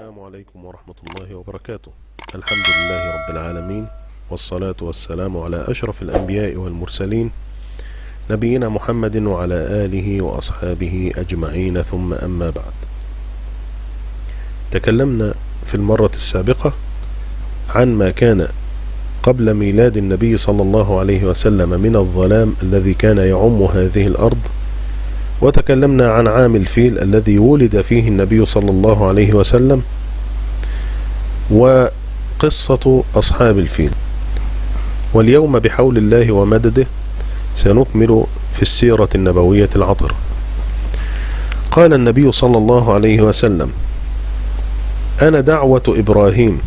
السلام عليكم ورحمة الله وبركاته. الحمد لله رب العالمين، والصلاة والسلام على أشرف الأنبياء والمرسلين، نبينا محمد وعلى آله وأصحابه أجمعين، ثم أما بعد. تكلمنا في المرة السابقة عن ما كان قبل ميلاد النبي صلى الله عليه وسلم من الظلام الذي كان يعم هذه الأرض، وتكلمنا عن عام الفيل الذي ولد فيه النبي صلى الله عليه وسلم وقصة أصحاب الفيل. واليوم بحول الله ومدده سنكمل في السيرة النبوية العطرة. قال النبي صلى الله عليه وسلم: أنا دعوة إبراهيم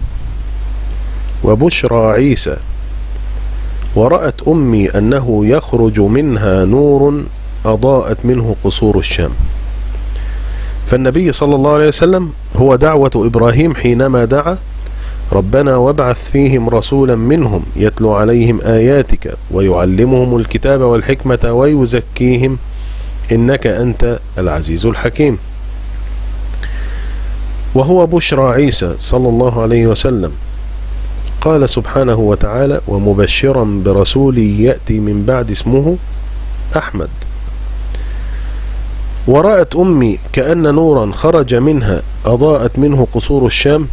وبشرى عيسى، ورأت أمي أنه يخرج منها نور أضاءت منه قصور الشام. فالنبي صلى الله عليه وسلم هو دعوة إبراهيم حينما دعا: ربنا وابعث فيهم رسولا منهم يتلو عليهم آياتك ويعلمهم الكتاب والحكمة ويزكيهم إنك أنت العزيز الحكيم. وهو بشرى عيسى صلى الله عليه وسلم. قال سبحانه وتعالى: ومبشرا برسول يأتي من بعد اسمه أحمد. ورأت أمي كأن نورا خرج منها أضاءت منه قصور الشام.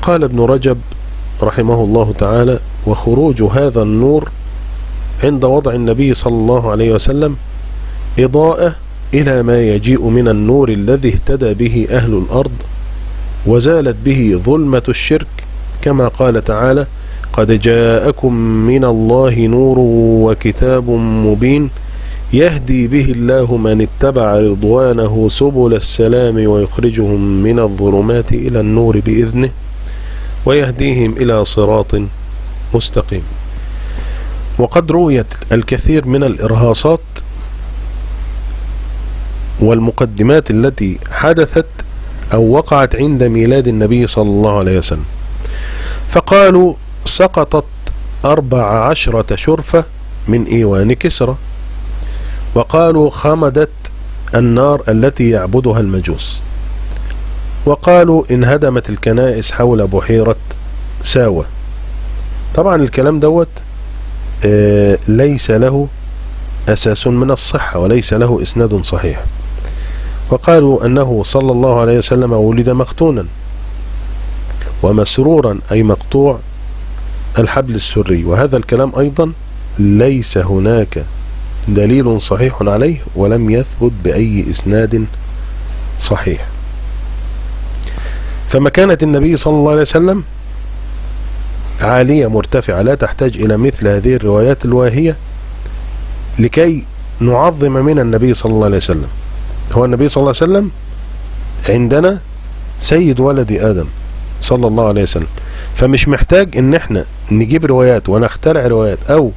قال ابن رجب رحمه الله تعالى: وخروج هذا النور عند وضع النبي صلى الله عليه وسلم إضاءة إلى ما يجيء من النور الذي اهتدى به أهل الأرض وزالت به ظلمة الشرك، كما قال تعالى: قد جاءكم من الله نور وكتاب مبين يهدي به الله من اتبع رضوانه سبل السلام ويخرجهم من الظلمات إلى النور بإذنه ويهديهم إلى صراط مستقيم. وقد رويت الكثير من الإرهاصات والمقدمات التي حدثت أو وقعت عند ميلاد النبي صلى الله عليه وسلم، فقالوا: سقطت 14 شرفة من إيوان كسرى، وقالوا: خمدت النار التي يعبدها المجوس، وقالوا: انهدمت الكنائس حول بحيرة ساوة. طبعا الكلام دوت ليس له أساس من الصحة وليس له إسناد صحيح. وقالوا أنه صلى الله عليه وسلم ولد مختونا ومسرورا، أي مقطوع الحبل السري، وهذا الكلام أيضا ليس هناك دليل صحيح عليه ولم يثبت بأي إسناد صحيح. فمكانة النبي صلى الله عليه وسلم عالية مرتفعة، لا تحتاج إلى مثل هذه الروايات الواهية لكي نعظم من النبي صلى الله عليه وسلم. هو النبي صلى الله عليه وسلم عندنا سيد ولد آدم صلى الله عليه وسلم، فمش محتاج ان احنا نجيب روايات ونخترع روايات او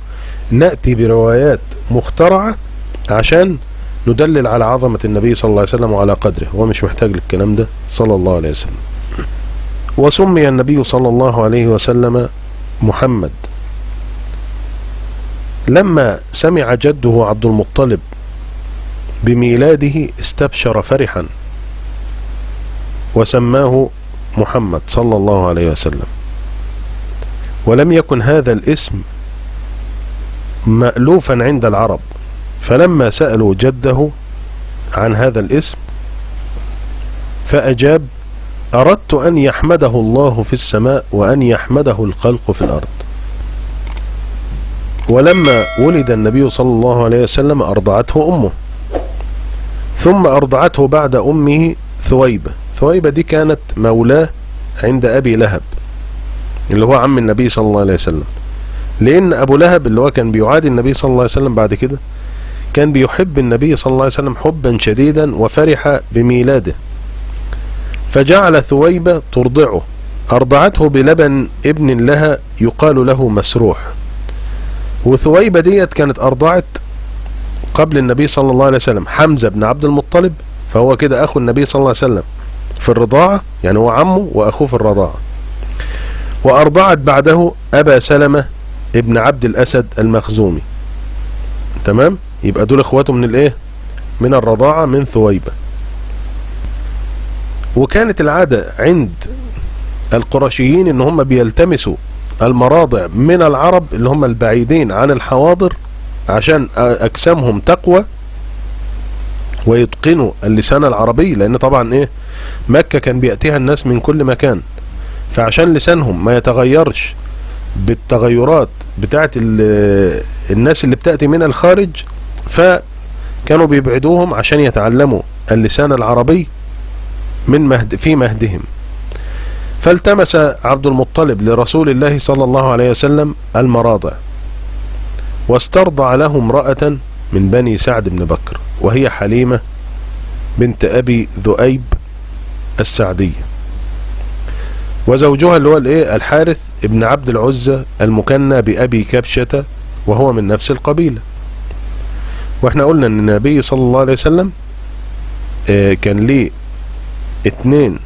نأتي بروايات مخترعة عشان ندلل على عظمة النبي صلى الله عليه وسلم وعلى قدره. هو مش محتاج للكلام ده صلى الله عليه وسلم. وسمي النبي صلى الله عليه وسلم محمد لما سمع جده عبد المطلب بميلاده استبشر فرحا وسماه محمد صلى الله عليه وسلم. ولم يكن هذا الاسم مألوفا عند العرب، فلما سألوا جده عن هذا الاسم فأجاب: أردت أن يحمده الله في السماء وأن يحمده الخلق في الأرض. ولما ولد النبي صلى الله عليه وسلم أرضعته أمه، ثم أرضعته بعد أمه ثويبة. ثويبة دي كانت مولاه عند أبي لهب اللي هو عم النبي صلى الله عليه وسلم، لأن أبو لهب اللي هو كان بيعادي النبي صلى الله عليه وسلم بعد كده كان بيحب النبي صلى الله عليه وسلم حبا شديدا وفرح بميلاده، فجعل ثويبة ترضعه. أرضعته بلبن ابن لها يقال له مسروح. وثويبة ديت كانت أرضعت قبل النبي صلى الله عليه وسلم حمزة بن عبد المطلب، فهو كده أخو النبي صلى الله عليه وسلم في الرضاعة، يعني هو عمه وأخوه في الرضاعة. وأرضعت بعده أبا سلمة ابن عبد الأسد المخزومي. تمام؟ يبقى دول اخواته من الايه؟ من الرضاعة من ثويبة. وكانت العادة عند القرشيين ان هم بيلتمسوا المراضع من العرب اللي هم البعيدين عن الحواضر عشان اجسامهم تقوى ويتقنوا اللسان العربي، لان طبعا ايه مكة كان بيأتيها الناس من كل مكان، فعشان لسانهم ما يتغيرش بالتغيرات بتاعت الناس اللي بتأتي من الخارج، فكانوا بيبعدوهم عشان يتعلموا اللسان العربي في مهدهم. فالتمس عبد المطلب لرسول الله صلى الله عليه وسلم المراضع، واسترضع له امرأة من بني سعد بن بكر، وهي حليمة بنت أبي ذؤيب السعدية، وزوجها اللي هو الحارث ابن عبد العزة المكنى بأبي كبشة، وهو من نفس القبيلة. واحنا قلنا ان النبي صلى الله عليه وسلم كان ليه 2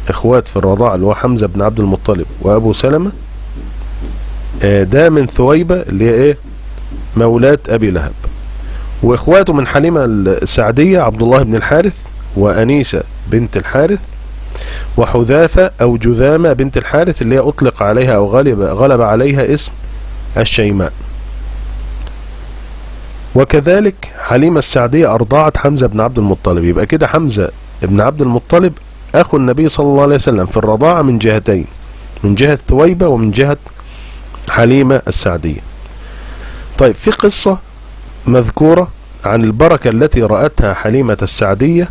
اخوات في الرضاعة، اللي هو حمزة بن عبد المطلب وابو سلمة، ده من ثويبة اللي هي مولاة ابي لهب، واخواته من حليمة السعدية عبد الله بن الحارث وانيسة بنت الحارث وحذافة او جذامة بنت الحارث اللي هي اطلق عليها او غلب عليها اسم الشيماء. وكذلك حليمة السعدية ارضعت حمزة بن عبد المطلب، يبقى كده حمزة بن عبد المطلب اخو النبي صلى الله عليه وسلم في الرضاعة من جهتين، من جهة ثويبة ومن جهة حليمة السعدية. طيب في قصة مذكورة عن البركة التي رأتها حليمة السعدية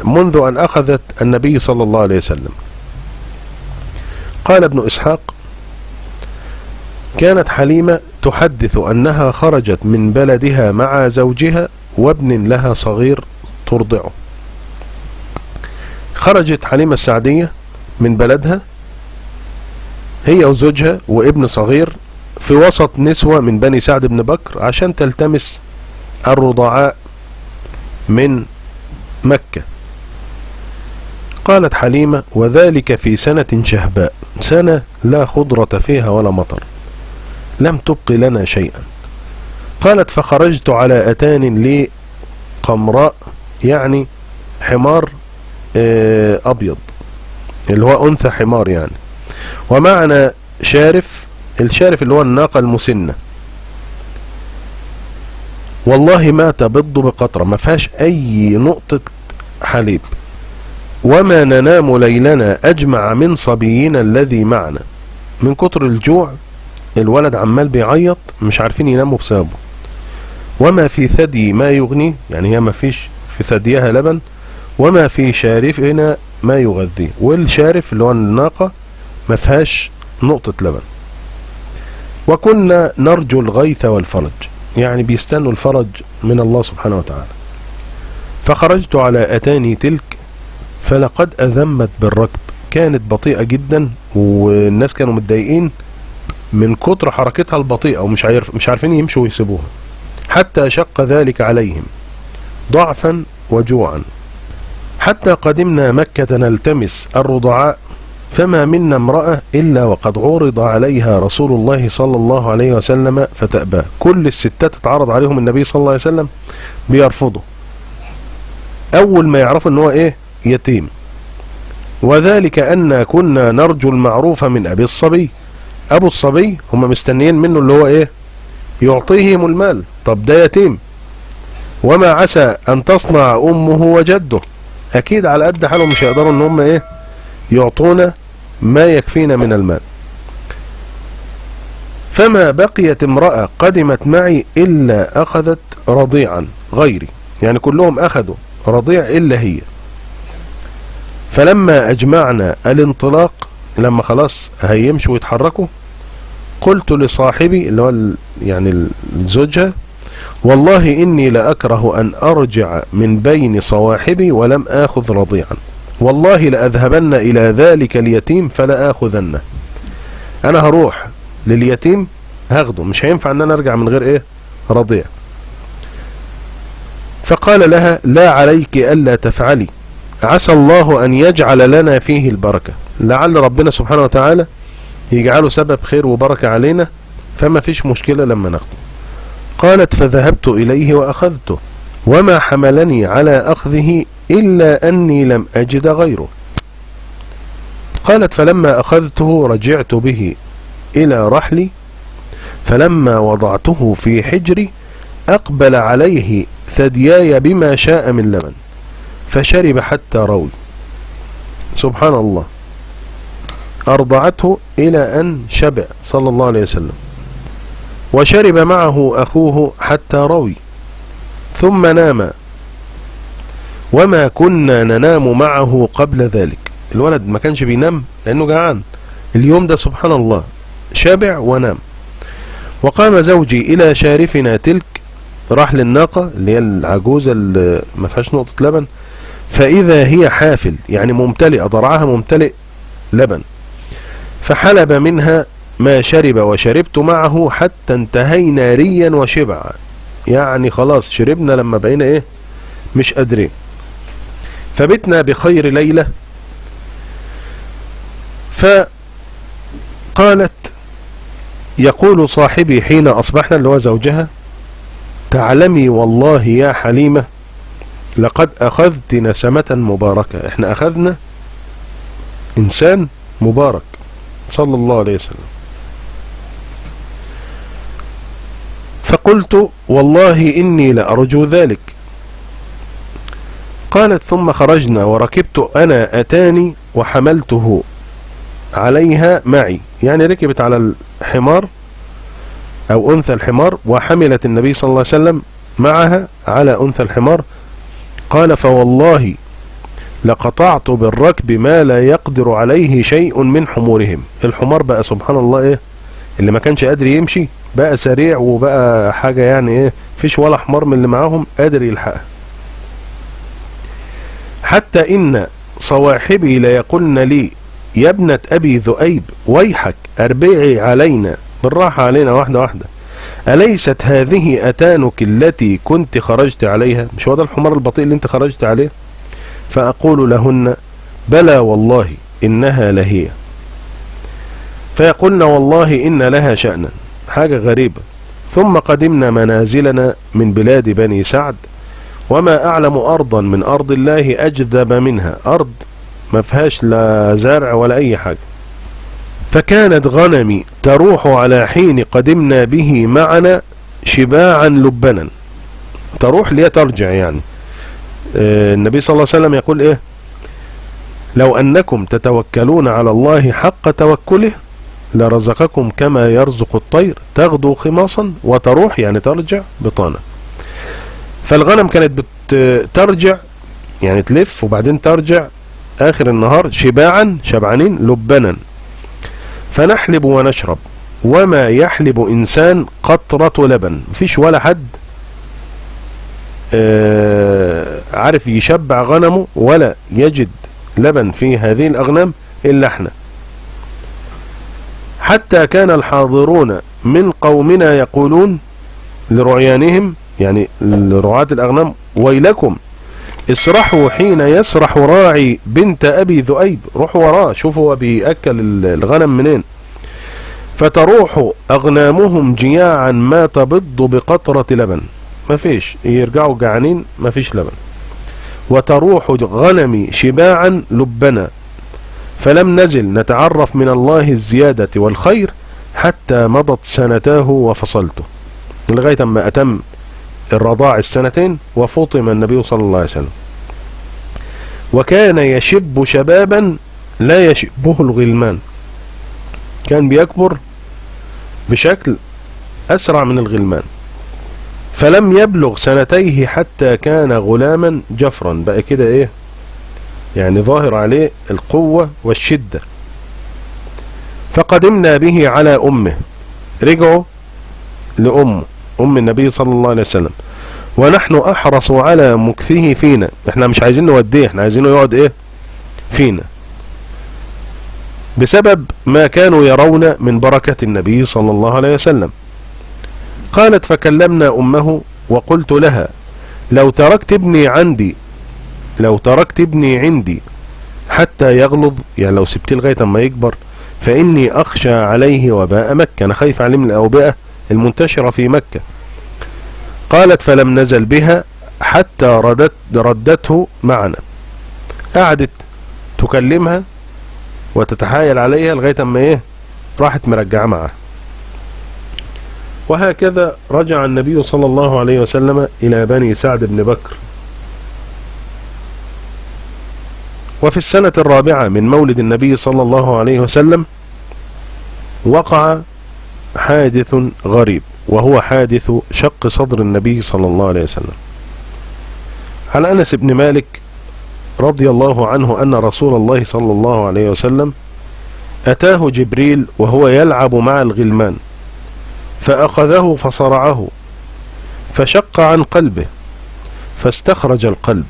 منذ أن أخذت النبي صلى الله عليه وسلم. قال ابن إسحاق: كانت حليمة تحدث أنها خرجت من بلدها مع زوجها وابن لها صغير ترضعه. خرجت حليمة السعدية من بلدها هي وزوجها وابن صغير في وسط نسوة من بني سعد بن بكر عشان تلتمس الرضعاء من مكة. قالت حليمة: وذلك في سنة شهباء، سنة لا خضرة فيها ولا مطر، لم تبق لنا شيئا. قالت: فخرجت على أتان لي قمراء، يعني حمار أبيض اللي هو أنثى حمار يعني، ومعنا شارف، الشارف اللي هو الناقة المسنة، والله ما تبض بقطرة، ما فيهاش أي نقطة حليب، وما ننام ليلنا أجمع من صبينا الذي معنا. من كتر الجوع الولد عمال بيعيط، مش عارفين يناموا بسببه. وما في ثدي ما يغني، يعني هي ما فيش في ثديها لبن، وما في شارفنا ما يغذيه، والشارف اللي هو الناقة ما فيهاش نقطة لبن. وكنا نرجو الغيث والفرج، يعني بيستنوا الفرج من الله سبحانه وتعالى. فخرجت على أتاني تلك فلقد أذمت بالركب، كانت بطيئة جدا، والناس كانوا متضايقين من كتر حركتها البطيئة ومش عارفين يمشوا ويسيبوها، حتى شق ذلك عليهم ضعفا وجوعا، حتى قدمنا مكة نلتمس الرضعاء، فما منا امرأة إلا وقد عرض عليها رسول الله صلى الله عليه وسلم فتأبى. كل الستات اتعرض عليهم النبي صلى الله عليه وسلم بيرفضوا أول ما يعرفوا أنه يتيم. وذلك أن كنا نرجو المعروف من أبي الصبي، أبو الصبي هم مستنيين منه اللي هو يعطيهم المال. طب ده يتيم، وما عسى أن تصنع أمه وجده، أكيد على قد حالهم مش هيقدروا أن هم يعطونا ما يكفينا من المال. فما بقيت امرأة قدمت معي إلا أخذت رضيعا غيري، يعني كلهم أخذوا رضيع إلا هي. فلما أجمعنا الانطلاق، لما خلاص هيمشوا ويتحركوا، قلت لصاحبي اللي هو يعني زوجها: والله إني لأكره أن أرجع من بين صواحبي ولم آخذ رضيعا، والله لأذهبن إلى ذلك اليتيم فلا آخذنه. أنا هروح لليتيم هاخده، مش هينفع أن أنا أرجع من غير رضيع. فقال لها: لا عليك ألا تفعلي، عسى الله أن يجعل لنا فيه البركة، لعل ربنا سبحانه وتعالى يجعله سبب خير وبركة علينا، فما فيش مشكلة لما ناخده. قالت: فذهبت إليه وأخذته، وما حملني على أخذه إلا أني لم أجد غيره. قالت فلما أخذته رجعت به إلى رحلي، فلما وضعته في حجري أقبل عليه ثدياي بما شاء من لبن فشرب حتى روي. سبحان الله، أرضعته إلى أن شبع صلى الله عليه وسلم، وشرب معه أخوه حتى روي، ثم نام، وما كنا ننام معه قبل ذلك. الولد ما كانش بينام لأنه جعان اليوم ده، سبحان الله، شبع ونام. وقام زوجي إلى شارفنا تلك، راح للناقة اللي هي العجوزة اللي ما فيهاش نقطة لبن، فإذا هي حافل يعني ممتلئة، ضرعها ممتلئ لبن، فحلب منها ما شرب وشربت معه حتى انتهينا ريا وشبعا، يعني خلاص شربنا لما بقينا ايه مش قادرين. فبتنا بخير ليلة. فقالت يقول صاحبي حين أصبحنا، اللي هو زوجها: تعلمي والله يا حليمة لقد أخذت نسمة مباركة. احنا أخذنا إنسان مبارك صلى الله عليه وسلم. فقلت والله إني لأرجو ذلك. قالت ثم خرجنا وركبت أنا أتاني وحملته عليها معي، يعني ركبت على الحمار أو أنثى الحمار، وحملت النبي صلى الله عليه وسلم معها على أنثى الحمار. قال فوالله لقطعت بالركب ما لا يقدر عليه شيء من حمورهم. الحمار بقى سبحان الله ايه اللي ما كانش قادر يمشي بقى سريع، وبقى حاجة يعني ايه فيش ولا حمار من اللي معاهم قادر يلحقها. حتى إن صواحبي ليقولن لي يا ابنة أبي ذؤيب ويحك أربعي علينا، بالراحة علينا واحدة واحدة، أليست هذه أتانك التي كنت خرجت عليها؟ مش هو ده الحمار البطيء اللي انت خرجت عليه؟ فأقول لهن بلى والله إنها لهي. فيقولن والله إن لها شأنا، حاجة غريبة. ثم قدمنا منازلنا من بلاد بني سعد، وما أعلم أرضا من أرض الله أجذب منها، أرض ما فيهاش لا زرع ولا أي حاجة. فكانت غنمي تروح على حين قدمنا به معنا شباعا لبنا. تروح ليه ترجع يعني. النبي صلى الله عليه وسلم يقول ايه: لو أنكم تتوكلون على الله حق توكله لرزقكم كما يرزق الطير تغدو خماصا وتروح، يعني ترجع بطانا. فالغنم كانت بترجع يعني تلف وبعدين ترجع آخر النهار شباعا شبعانين لبنا، فنحلب ونشرب، وما يحلب إنسان قطرة لبن. مفيش ولا حد عارف يشبع غنمه ولا يجد لبن في هذه الأغنام إلا احنا. حتى كان الحاضرون من قومنا يقولون لرعيانهم، يعني لرعاة الأغنام: ويلكم اسرحوا حين يسرح راعي بنت أبي ذؤيب. روحوا وراه شوفوا هو بيأكل الغنم منين. فتروح أغنامهم جياعا ما تبض بقطرة لبن، مفيش، يرجعوا جعانين مفيش لبن. وتروح غنمي شباعا لبنا، فلم نزل نتعرف من الله الزيادة والخير حتى مضت سنتاه وفصلته، لغاية ما أتم الرضاع السنتين وفطم النبي صلى الله عليه وسلم. وكان يشب شبابا لا يشبه الغلمان، كان بيكبر بشكل أسرع من الغلمان. فلم يبلغ سنتيه حتى كان غلاما جفرا، بقى كده ايه يعني ظاهر عليه القوة والشدة. فقدمنا به على أمه، رجعوا لأمه أم النبي صلى الله عليه وسلم، ونحن أحرص على مكثه فينا، احنا مش عايزين نوديه، احنا عايزينه يقعد ايه فينا، بسبب ما كانوا يرون من بركة النبي صلى الله عليه وسلم. قالت فكلمنا أمه وقلت لها: لو تركت ابني عندي حتى يغلظ، يعني لو سبتيه لغاية ما يكبر، فإني أخشى عليه وباء مكة، أنا خايف عليه من الأوبئة المنتشرة في مكة. قالت فلم نزل بها حتى ردته معنا. قعدت تكلمها وتتحايل عليها لغاية اما ايه راحت مرجعة معها. وهكذا رجع النبي صلى الله عليه وسلم إلى بني سعد بن بكر. وفي السنة الرابعة من مولد النبي صلى الله عليه وسلم وقع حادث غريب، وهو حادث شق صدر النبي صلى الله عليه وسلم. عن أنس بن مالك رضي الله عنه أن رسول الله صلى الله عليه وسلم أتاه جبريل وهو يلعب مع الغلمان، فأخذه فصرعه فشق عن قلبه، فاستخرج القلب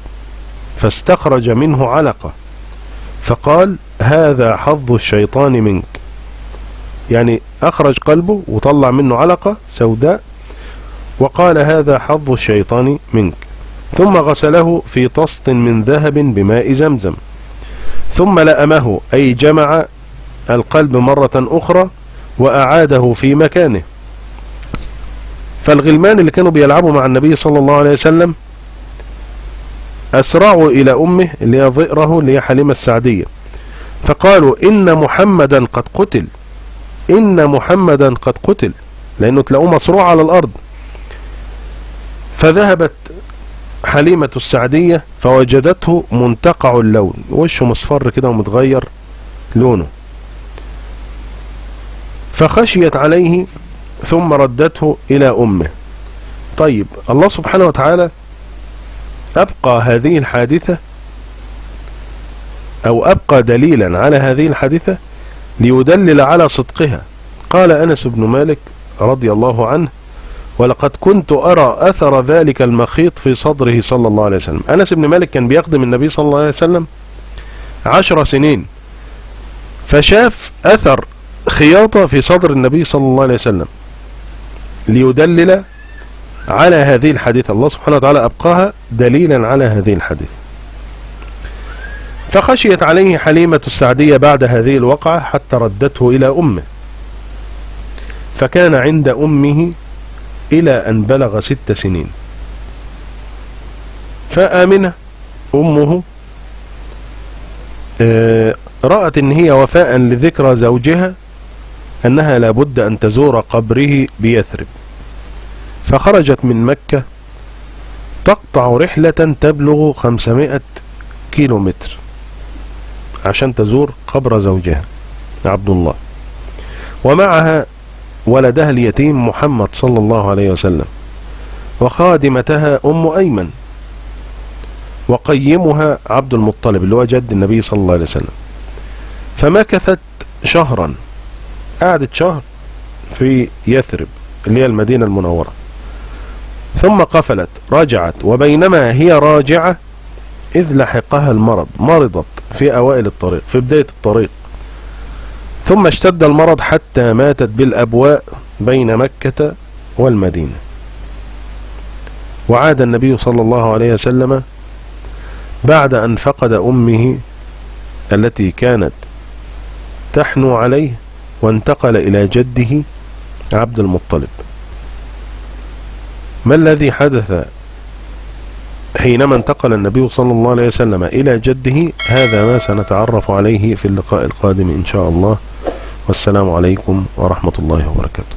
فاستخرج منه علقة، فقال: هذا حظ الشيطان منك. يعني أخرج قلبه وطلع منه علقة سوداء وقال: هذا حظ الشيطان منك. ثم غسله في طست من ذهب بماء زمزم، ثم لأمه، أي جمع القلب مرة أخرى وأعاده في مكانه. فالغلمان اللي كانوا بيلعبوا مع النبي صلى الله عليه وسلم أسرعوا إلى أمه اللي هي ظئره اللي هي حليمة السعدية، فقالوا: إن محمدا قد قتل، إن محمدا قد قتل، لأنه تلاقوه مصروع على الأرض. فذهبت حليمة السعدية فوجدته منتقع اللون، وشه مصفر كده ومتغير لونه، فخشيت عليه ثم ردته إلى أمه. طيب، الله سبحانه وتعالى أبقى هذه الحادثة أو أبقى دليلا على هذه الحادثة ليدلل على صدقها. قال أنس بن مالك رضي الله عنه: ولقد كنت أرى أثر ذلك المخيط في صدره صلى الله عليه وسلم. أنس بن مالك كان بيخدم النبي صلى الله عليه وسلم 10 سنين، فشاف أثر خياطة في صدر النبي صلى الله عليه وسلم ليدلل على هذه الحادثة. الله سبحانه وتعالى أبقاها دليلا على هذه الحادثة. فخشيت عليه حليمة السعدية بعد هذه الوقعة حتى ردته إلى أمه، فكان عند أمه إلى أن بلغ 6 سنين. فآمنة أمه رأت إن هي وفاء لذكرى زوجها أنها لابد أن تزور قبره بيثرب، فخرجت من مكة تقطع رحلة تبلغ 500 كيلومتر عشان تزور قبر زوجها عبد الله، ومعها ولدها اليتيم محمد صلى الله عليه وسلم، وخادمتها أم أيمن، وقيمها عبد المطلب اللي هو جد النبي صلى الله عليه وسلم. فمكثت شهرا، قعدت شهر في يثرب اللي هي المدينة المنورة، ثم قفلت رجعت، وبينما هي راجعة إذ لحقها المرض، مرضت في أوائل الطريق في بداية الطريق، ثم اشتد المرض حتى ماتت بالأبواء بين مكة والمدينة. وعاد النبي صلى الله عليه وسلم بعد أن فقد أمه التي كانت تحنو عليه، وانتقل إلى جده عبد المطلب. ما الذي حدث حينما انتقل النبي صلى الله عليه وسلم إلى جده؟ هذا ما سنتعرف عليه في اللقاء القادم إن شاء الله، والسلام عليكم ورحمة الله وبركاته.